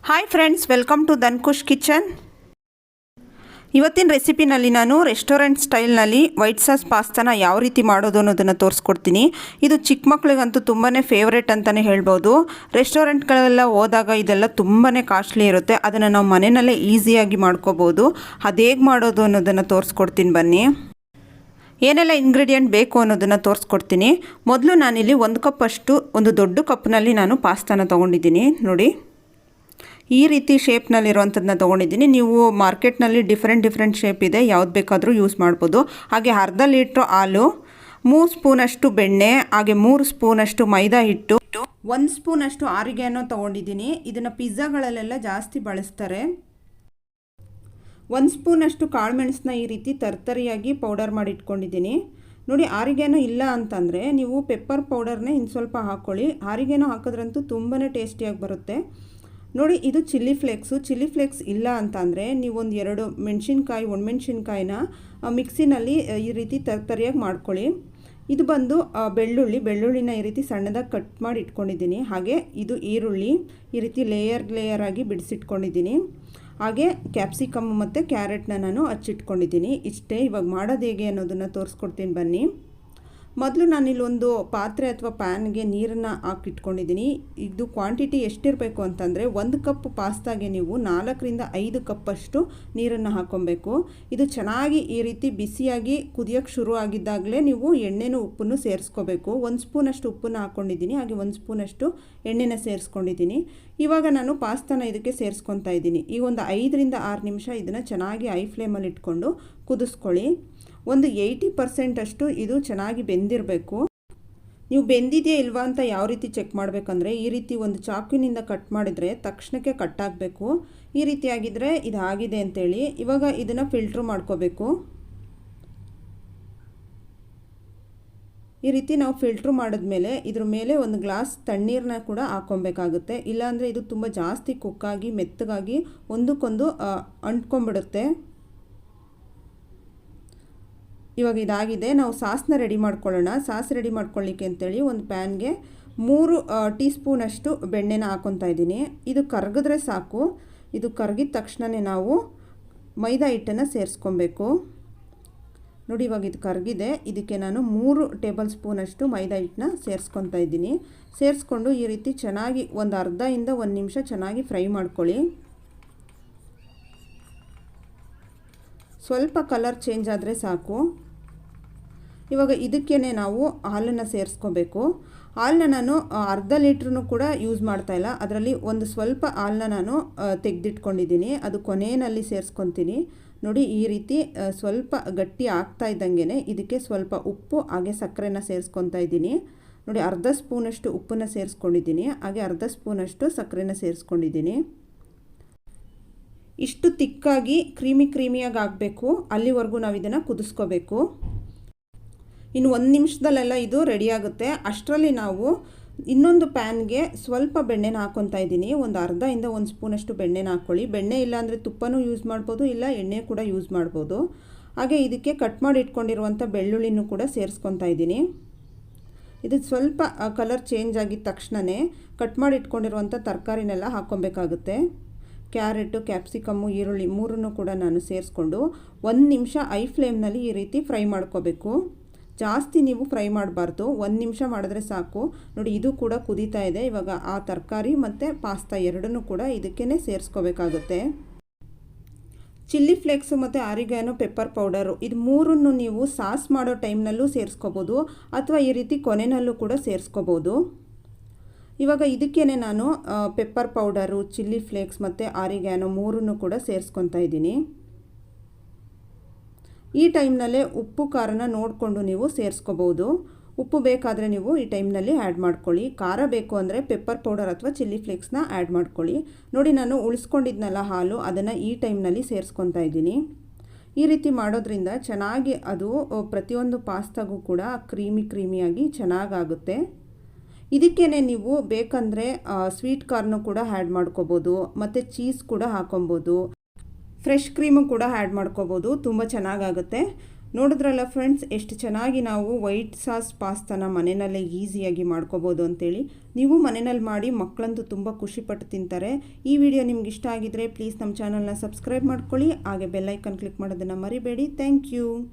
Hi friends, welcome to Dhankush kitchen. ಇವತ್ತಿನ ರೆಸಿಪಿನಲ್ಲಿ ನಾನು ರೆಸ್ಟೋರೆಂಟ್ ಸ್ಟೈಲ್ನಲ್ಲಿ ವೈಟ್ ಸಾಸ್ ಪಾಸ್ತಾನ ಯಾವ ರೀತಿ ಮಾಡೋದು ಅನ್ನೋದನ್ನು ತೋರಿಸ್ಕೊಡ್ತೀನಿ. ಇದು ಚಿಕ್ಕ ಮಕ್ಕಳಿಗಂತೂ ತುಂಬಾ ಫೇವ್ರೇಟ್ ಅಂತಲೇ ಹೇಳ್ಬೋದು. ರೆಸ್ಟೋರೆಂಟ್ಗಳೆಲ್ಲ ಹೋದಾಗ ಇದೆಲ್ಲ ತುಂಬಾ ಕಾಸ್ಟ್ಲಿ ಇರುತ್ತೆ. ಅದನ್ನು ನಾವು ಮನೆಯಲ್ಲೇ ಈಸಿಯಾಗಿ ಮಾಡ್ಕೋಬೋದು. ಅದು ಹೇಗೆ ಮಾಡೋದು ಅನ್ನೋದನ್ನು ತೋರಿಸ್ಕೊಡ್ತೀನಿ ಬನ್ನಿ. ಏನೆಲ್ಲ ಇಂಗ್ರೀಡಿಯೆಂಟ್ ಬೇಕು ಅನ್ನೋದನ್ನು ತೋರಿಸ್ಕೊಡ್ತೀನಿ. ಮೊದಲು ನಾನಿಲ್ಲಿ 1 ಕಪ್ ಅಷ್ಟು ಒಂದು ದೊಡ್ಡ ಕಪ್ನಲ್ಲಿ ನಾನು ಪಾಸ್ತಾನ ತೊಗೊಂಡಿದ್ದೀನಿ. ನೋಡಿ, ಈ ರೀತಿ ಶೇಪ್ನಲ್ಲಿರುವಂಥದ್ದನ್ನ ತೊಗೊಂಡಿದ್ದೀನಿ. ನೀವು ಮಾರ್ಕೆಟ್ನಲ್ಲಿ ಡಿಫ್ರೆಂಟ್ ಶೇಪ್ ಇದೆ, ಯಾವ್ದು ಬೇಕಾದರೂ ಯೂಸ್ ಮಾಡ್ಬೋದು. ಹಾಗೆ ಅರ್ಧ ಲೀಟ್ರ್ ಹಾಲು, 3 ಸ್ಪೂನಷ್ಟು ಬೆಣ್ಣೆ, ಹಾಗೆ 3 ಸ್ಪೂನಷ್ಟು ಮೈದಾ ಹಿಟ್ಟು, 1 ಸ್ಪೂನಷ್ಟು ಆರಿಗ್ಯಾನೋ ತೊಗೊಂಡಿದ್ದೀನಿ. ಇದನ್ನು ಪಿಜ್ಜಾಗಳಲ್ಲೆಲ್ಲ ಜಾಸ್ತಿ ಬಳಸ್ತಾರೆ. 1 ಸ್ಪೂನಷ್ಟು ಕಾಳುಮೆಣಸನ್ನ ಈ ರೀತಿ ತರ್ತರಿಯಾಗಿ ಪೌಡರ್ ಮಾಡಿ ಇಟ್ಕೊಂಡಿದ್ದೀನಿ. ನೋಡಿ, ಆರಿಗ್ಯಾನೋ ಇಲ್ಲ ಅಂತಂದರೆ ನೀವು ಪೆಪ್ಪರ್ ಪೌಡರ್ನೇ ಇನ್ನು ಸ್ವಲ್ಪ ಹಾಕ್ಕೊಳ್ಳಿ. ಆರಿಗ್ಯಾನೋ ಹಾಕಿದ್ರಂತೂ ತುಂಬಾ ಟೇಸ್ಟಿಯಾಗಿ ಬರುತ್ತೆ. ನೋಡಿ, ಇದು ಚಿಲ್ಲಿ ಫ್ಲೇಕ್ಸ್ ಇಲ್ಲ ಅಂತಂದರೆ ನೀವೊಂದು 2 ಮೆಣಸಿನ್ಕಾಯಿ, ಒಣಮೆಣ್ಸಿನ್ಕಾಯಿನ ಮಿಕ್ಸಿನಲ್ಲಿ ಈ ರೀತಿ ತರಿಯಾಗಿ ಮಾಡ್ಕೊಳ್ಳಿ. ಇದು ಬಂದು ಬೆಳ್ಳುಳ್ಳಿನ ಈ ರೀತಿ ಸಣ್ಣದಾಗಿ ಕಟ್ ಮಾಡಿ ಇಟ್ಕೊಂಡಿದ್ದೀನಿ. ಹಾಗೆ ಇದು ಈರುಳ್ಳಿ ಈ ರೀತಿ ಲೇಯರ್ ಆಗಿ ಬಿಡಿಸಿಟ್ಕೊಂಡಿದ್ದೀನಿ. ಹಾಗೆ ಕ್ಯಾಪ್ಸಿಕಮ್ ಮತ್ತು ಕ್ಯಾರೆಟ್ನ ನಾನು ಹಚ್ಚಿಟ್ಕೊಂಡಿದ್ದೀನಿ. ಇಷ್ಟೇ. ಇವಾಗ ಮಾಡೋದು ಹೇಗೆ ಅನ್ನೋದನ್ನು ತೋರಿಸ್ಕೊಡ್ತೀನಿ ಬನ್ನಿ. ಮೊದಲು ನಾನಿಲ್ಲೊಂದು ಪಾತ್ರೆ ಅಥವಾ ಪ್ಯಾನ್ಗೆ ನೀರನ್ನು ಹಾಕಿಟ್ಕೊಂಡಿದ್ದೀನಿ. ಇದು ಕ್ವಾಂಟಿಟಿ ಎಷ್ಟಿರಬೇಕು ಅಂತಂದರೆ 1 ಕಪ್ ಪಾಸ್ತಾಗೆ ನೀವು 4ರಿಂದ 5 ಕಪ್ಪಷ್ಟು ನೀರನ್ನು ಹಾಕ್ಕೊಬೇಕು. ಇದು ಚೆನ್ನಾಗಿ ಈ ರೀತಿ ಬಿಸಿಯಾಗಿ ಕುದಿಯೋಕ್ಕೆ ಶುರು ಆಗಿದ್ದಾಗಲೇ ನೀವು ಎಣ್ಣೆನೂ ಉಪ್ಪನ್ನು ಸೇರಿಸ್ಕೋಬೇಕು. 1 ಸ್ಪೂನಷ್ಟು ಉಪ್ಪನ್ನು ಹಾಕ್ಕೊಂಡಿದ್ದೀನಿ. ಹಾಗೆ 1 ಸ್ಪೂನಷ್ಟು ಎಣ್ಣೆನ ಸೇರಿಸ್ಕೊಂಡಿದ್ದೀನಿ. ಇವಾಗ ನಾನು ಪಾಸ್ತಾನ ಇದಕ್ಕೆ ಸೇರಿಸ್ಕೊತಾ ಇದ್ದೀನಿ. ಈಗ ಒಂದು 5ರಿಂದ 6 ನಿಮಿಷ ಇದನ್ನು ಚೆನ್ನಾಗಿ ಐ ಫ್ಲೇಮಲ್ಲಿ ಇಟ್ಕೊಂಡು ಕುದಿಸ್ಕೊಳ್ಳಿ. ಒಂದು 80% ಅಷ್ಟು ಇದು ಚೆನ್ನಾಗಿ ಬೆಂದಿರಬೇಕು. ನೀವು ಬೆಂದಿದೆಯಾ ಇಲ್ವಾ ಅಂತ ಯಾವ ರೀತಿ ಚೆಕ್ ಮಾಡಬೇಕಂದ್ರೆ, ಈ ರೀತಿ ಒಂದು ಚಾಕುವಿನಿಂದ ಕಟ್ ಮಾಡಿದರೆ ತಕ್ಷಣಕ್ಕೆ ಕಟ್ ಆಗಬೇಕು. ಈ ರೀತಿ ಆಗಿದ್ದರೆ ಇದು ಆಗಿದೆ ಅಂತೇಳಿ. ಇವಾಗ ಇದನ್ನು ಫಿಲ್ಟ್ರ್ ಮಾಡ್ಕೋಬೇಕು. ಈ ರೀತಿ ನಾವು ಫಿಲ್ಟ್ರ್ ಮಾಡಿದ್ಮೇಲೆ ಇದ್ರ ಮೇಲೆ ಒಂದು ಗ್ಲಾಸ್ ತಣ್ಣೀರನ್ನ ಕೂಡ ಹಾಕ್ಕೊಬೇಕಾಗುತ್ತೆ. ಇಲ್ಲಾಂದರೆ ಇದು ತುಂಬ ಜಾಸ್ತಿ ಕುಕ್ಕಾಗಿ ಮೆತ್ತಗಾಗಿ ಒಂದಕ್ಕೊಂದು ಅಂಟ್ಕೊಂಡ್ಬಿಡುತ್ತೆ. ಇವಾಗ ಇದಾಗಿದೆ. ನಾವು ಸಾಸ್ನ ರೆಡಿ ಮಾಡ್ಕೊಳ್ಳೋಣ. ಸಾಸ್ ರೆಡಿ ಮಾಡ್ಕೊಳ್ಳಿಕ್ಕೆ ಅಂತೇಳಿ ಒಂದು ಪ್ಯಾನ್ಗೆ 3 ಟೀ ಸ್ಪೂನಷ್ಟು ಬೆಣ್ಣೆನ ಹಾಕ್ಕೊತಾ ಇದ್ದೀನಿ. ಇದು ಕರಗಿದ್ರೆ ಸಾಕು. ಇದು ಕರಗಿದ ತಕ್ಷಣವೇ ನಾವು ಮೈದಾ ಹಿಟ್ಟನ್ನು ಸೇರಿಸ್ಕೊಬೇಕು. ನೋಡಿ, ಇವಾಗ ಇದು ಕರಗಿದೆ. ಇದಕ್ಕೆ ನಾನು 3 ಟೇಬಲ್ ಸ್ಪೂನಷ್ಟು ಮೈದಾ ಹಿಟ್ಟನ್ನ ಸೇರಿಸ್ಕೊತಾ ಇದ್ದೀನಿ. ಸೇರಿಸ್ಕೊಂಡು ಈ ರೀತಿ ಚೆನ್ನಾಗಿ ಒಂದು ಅರ್ಧದಿಂದ 1 ನಿಮಿಷ ಚೆನ್ನಾಗಿ ಫ್ರೈ ಮಾಡ್ಕೊಳ್ಳಿ. ಸ್ವಲ್ಪ ಕಲರ್ ಚೇಂಜ್ ಆದರೆ ಸಾಕು. ಇವಾಗ ಇದಕ್ಕೇ ನಾವು ಹಾಲನ್ನು ಸೇರಿಸ್ಕೋಬೇಕು. ಹಾಲನ್ನ ನಾನು ಅರ್ಧ ಲೀಟ್ರೂ ಕೂಡ ಯೂಸ್ ಮಾಡ್ತಾಯಿಲ್ಲ. ಅದರಲ್ಲಿ ಒಂದು ಸ್ವಲ್ಪ ಹಾಲನ್ನ ನಾನು ತೆಗೆದಿಟ್ಕೊಂಡಿದ್ದೀನಿ. ಅದು ಕೊನೆಯಲ್ಲಿ ಸೇರಿಸ್ಕೊತೀನಿ. ನೋಡಿ, ಈ ರೀತಿ ಸ್ವಲ್ಪ ಗಟ್ಟಿ ಆಗ್ತಾ ಇದ್ದಂಗೆ ಇದಕ್ಕೆ ಸ್ವಲ್ಪ ಉಪ್ಪು ಹಾಗೆ ಸಕ್ಕರೆನ ಸೇರಿಸ್ಕೊತಾ ಇದ್ದೀನಿ. ನೋಡಿ, ಅರ್ಧ ಸ್ಪೂನಷ್ಟು ಉಪ್ಪನ್ನು ಸೇರಿಸ್ಕೊಂಡಿದ್ದೀನಿ. ಹಾಗೆ ಅರ್ಧ ಸ್ಪೂನಷ್ಟು ಸಕ್ಕರೆನ ಸೇರಿಸ್ಕೊಂಡಿದ್ದೀನಿ. ಇಷ್ಟು ತಿಕ್ಕಾಗಿ ಕ್ರೀಮಿಯಾಗಿ ಆಗಬೇಕು. ಅಲ್ಲಿವರೆಗೂ ನಾವು ಇದನ್ನು ಕುದಿಸ್ಕೋಬೇಕು. ಇನ್ನು 1 ನಿಮಿಷದಲ್ಲೆಲ್ಲ ಇದು ರೆಡಿ ಆಗುತ್ತೆ. ಅಷ್ಟರಲ್ಲಿ ನಾವು ಇನ್ನೊಂದು ಪ್ಯಾನ್ಗೆ ಸ್ವಲ್ಪ ಬೆಣ್ಣೆನ ಹಾಕ್ಕೊತಾ ಇದ್ದೀನಿ. ಒಂದು ಅರ್ಧದಿಂದ 1 ಸ್ಪೂನಷ್ಟು ಬೆಣ್ಣೆನ ಹಾಕ್ಕೊಳ್ಳಿ. ಬೆಣ್ಣೆ ಇಲ್ಲ ಅಂದರೆ ತುಪ್ಪನೂ ಯೂಸ್ ಮಾಡ್ಬೋದು, ಇಲ್ಲ ಎಣ್ಣೆ ಕೂಡ ಯೂಸ್ ಮಾಡ್ಬೋದು. ಹಾಗೆ ಇದಕ್ಕೆ ಕಟ್ ಮಾಡಿ ಇಟ್ಕೊಂಡಿರುವಂಥ ಬೆಳ್ಳುಳ್ಳಿನೂ ಕೂಡ ಸೇರಿಸ್ಕೊತಾ ಇದ್ದೀನಿ. ಇದು ಸ್ವಲ್ಪ ಕಲರ್ ಚೇಂಜ್ ಆಗಿದ ತಕ್ಷಣವೇ ಕಟ್ ಮಾಡಿ ಇಟ್ಕೊಂಡಿರುವಂಥ ತರಕಾರಿನೆಲ್ಲ ಹಾಕ್ಕೊಬೇಕಾಗುತ್ತೆ. ಕ್ಯಾರೆಟು, ಕ್ಯಾಪ್ಸಿಕಮ್ಮು, ಈರುಳ್ಳಿ 3 ಕೂಡ ನಾನು ಸೇರಿಸ್ಕೊಂಡು 1 ನಿಮಿಷ ಐ ಫ್ಲೇಮ್ನಲ್ಲಿ ಈ ರೀತಿ ಫ್ರೈ ಮಾಡ್ಕೋಬೇಕು. ಜಾಸ್ತಿ ನೀವು ಫ್ರೈ ಮಾಡಬಾರ್ದು. 1 ನಿಮಿಷ ಮಾಡಿದ್ರೆ ಸಾಕು. ನೋಡಿ, ಇದು ಕೂಡ ಕುದೀತಾ ಇದೆ. ಇವಾಗ ಆ ತರಕಾರಿ ಮತ್ತು ಪಾಸ್ತಾ ಎರಡನ್ನೂ ಕೂಡ ಇದಕ್ಕೇ ಸೇರಿಸ್ಕೋಬೇಕಾಗುತ್ತೆ. ಚಿಲ್ಲಿ ಫ್ಲೇಕ್ಸು ಮತ್ತು ಆರಿಗ್ಯಾನೋ, ಪೆಪ್ಪರ್ ಪೌಡರು ಇದು 3 ನೀವು ಸಾಸ್ ಮಾಡೋ ಟೈಮ್ನಲ್ಲೂ ಸೇರಿಸ್ಕೋಬೋದು, ಅಥವಾ ಈ ರೀತಿ ಕೊನೆಯಲ್ಲೂ ಕೂಡ ಸೇರಿಸ್ಕೋಬೋದು. ಇವಾಗ ಇದಕ್ಕೇ ನಾನು ಪೆಪ್ಪರ್ ಪೌಡರು, ಚಿಲ್ಲಿ ಫ್ಲೇಕ್ಸ್ ಮತ್ತು ಆರಿಗ್ಯಾನೋ 3 ಕೂಡ ಸೇರಿಸ್ಕೊತಾ ಇದ್ದೀನಿ. ಈ ಟೈಮ್ನಲ್ಲೇ ಉಪ್ಪು ಖಾರನ ನೋಡಿಕೊಂಡು ನೀವು ಸೇರಿಸ್ಕೋಬೋದು. ಉಪ್ಪು ಬೇಕಾದರೆ ನೀವು ಈ ಟೈಮ್ನಲ್ಲಿ ಆ್ಯಡ್ ಮಾಡ್ಕೊಳ್ಳಿ. ಖಾರ ಬೇಕು ಅಂದರೆ ಪೆಪ್ಪರ್ ಪೌಡರ್ ಅಥವಾ ಚಿಲ್ಲಿ ಫ್ಲೇಕ್ಸ್ನ ಆ್ಯಡ್ ಮಾಡ್ಕೊಳ್ಳಿ. ನೋಡಿ, ನಾನು ಉಳಿಸ್ಕೊಂಡಿದ್ನಲ್ಲ ಹಾಲು, ಅದನ್ನು ಈ ಟೈಮ್ನಲ್ಲಿ ಸೇರಿಸ್ಕೊತಾ ಇದ್ದೀನಿ. ಈ ರೀತಿ ಮಾಡೋದ್ರಿಂದ ಚೆನ್ನಾಗಿ ಅದು ಪ್ರತಿಯೊಂದು ಪಾಸ್ತಾಗೂ ಕೂಡ ಕ್ರೀಮಿಯಾಗಿ ಚೆನ್ನಾಗಾಗುತ್ತೆ. ಇದಕ್ಕೇ ನೀವು ಬೇಕಂದರೆ ಸ್ವೀಟ್ ಕಾರ್ನು ಕೂಡ ಆ್ಯಡ್ ಮಾಡ್ಕೋಬೋದು, ಮತ್ತು ಚೀಸ್ ಕೂಡ ಹಾಕೊಬೋದು, ಫ್ರೆಶ್ ಕ್ರೀಮು ಕೂಡ ಆ್ಯಡ್ ಮಾಡ್ಕೋಬೋದು. ತುಂಬ ಚೆನ್ನಾಗಾಗುತ್ತೆ. ನೋಡಿದ್ರಲ್ಲ ಫ್ರೆಂಡ್ಸ್, ಎಷ್ಟು ಚೆನ್ನಾಗಿ ನಾವು ವೈಟ್ ಸಾಸ್ ಪಾಸ್ತಾನ ಮನೆಯಲ್ಲೇ ಈಸಿಯಾಗಿ ಮಾಡ್ಕೋಬೋದು ಅಂತೇಳಿ. ನೀವು ಮನೆಯಲ್ಲಿ ಮಾಡಿ ಮಕ್ಕಳಂತೂ ತುಂಬ ಖುಷಿಪಟ್ಟು ತಿಂತಾರೆ. ಈ ವಿಡಿಯೋ ನಿಮ್ಗೆ ಇಷ್ಟ ಆಗಿದ್ರೆ ಪ್ಲೀಸ್ ನಮ್ಮ ಚಾನಲ್ನ ಸಬ್ಸ್ಕ್ರೈಬ್ ಮಾಡ್ಕೊಳ್ಳಿ, ಹಾಗೆ ಬೆಲ್ ಐಕಾನ್ ಕ್ಲಿಕ್ ಮಾಡೋದನ್ನು ಮರಿಬೇಡಿ. Thank you.